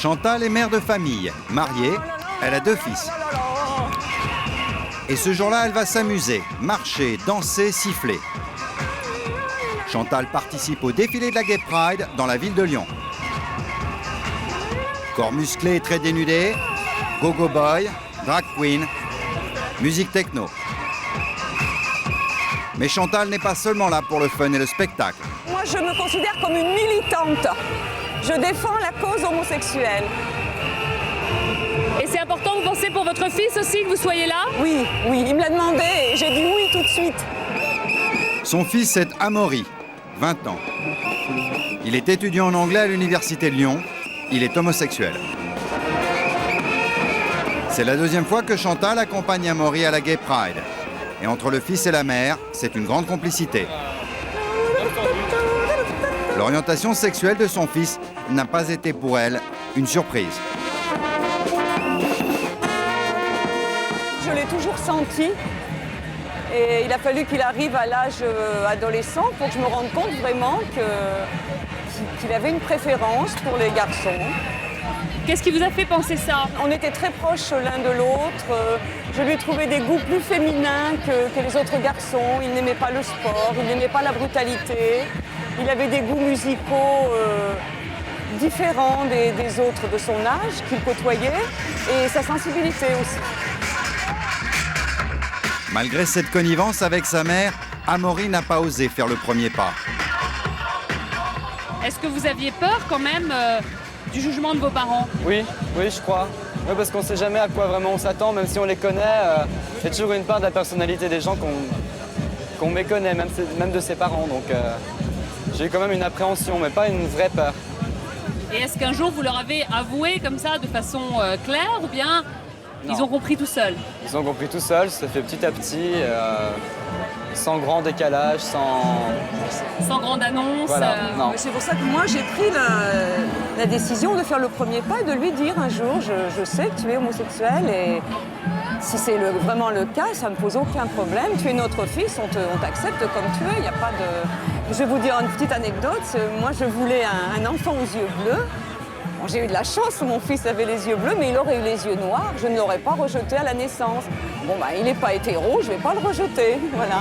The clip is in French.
Chantal est mère de famille, mariée, elle a 2 fils. Et ce jour-là, elle va s'amuser, marcher, danser, siffler. Chantal participe au défilé de la Gay Pride dans la ville de Lyon. Corps musclé et très dénudé, go-go boy, drag queen, musique techno. Mais Chantal n'est pas seulement là pour le fun et le spectacle. Moi, je me considère comme une militante. Je défends la cause homosexuelle. Et c'est important, vous pensez, pour votre fils aussi que vous soyez là? Oui, il me l'a demandé et j'ai dit oui tout de suite. Son fils est Amaury, 20 ans. Il est étudiant en anglais à l'université de Lyon. Il est homosexuel. C'est la 2e fois que Chantal accompagne Amaury à la Gay Pride. Et entre le fils et la mère, c'est une grande complicité. L'orientation sexuelle de son fils n'a pas été pour elle une surprise. Je l'ai toujours senti. Et il a fallu qu'il arrive à l'âge adolescent pour que je me rende compte vraiment qu'il avait une préférence pour les garçons. Qu'est-ce qui vous a fait penser ça? On était très proches l'un de l'autre. Je lui ai trouvé des goûts plus féminins que les autres garçons. Il n'aimait pas le sport, il n'aimait pas la brutalité. Il avait des goûts musicaux différents des autres de son âge qu'il côtoyait et sa sensibilité aussi. Malgré cette connivence avec sa mère, Amaury n'a pas osé faire le premier pas. Est-ce que vous aviez peur quand même du jugement de vos parents? Oui, je crois. Oui, parce qu'on ne sait jamais à quoi vraiment on s'attend, même si on les connaît. C'est toujours une part de la personnalité des gens qu'on méconnaît, même de ses parents. Donc j'ai eu quand même une appréhension, mais pas une vraie peur. Et est-ce qu'un jour vous leur avez avoué comme ça de façon claire ou bien Non. ils ont compris tout seuls? Ils ont compris tout seuls, ça fait petit à petit, sans grand décalage, Sans grande annonce? Voilà, non. C'est pour ça que moi j'ai pris la décision de faire le premier pas et de lui dire un jour je sais que tu es homosexuel et si c'est vraiment le cas, ça ne me pose aucun problème. Tu es notre fils, on t'accepte comme tu es, il n'y a pas de... Je vais vous dire une petite anecdote. Moi je voulais un enfant aux yeux bleus. Bon, j'ai eu de la chance, mon fils avait les yeux bleus, mais il aurait eu les yeux noirs. Je ne l'aurais pas rejeté à la naissance. Bon, il n'est pas hétéro, je ne vais pas le rejeter, voilà.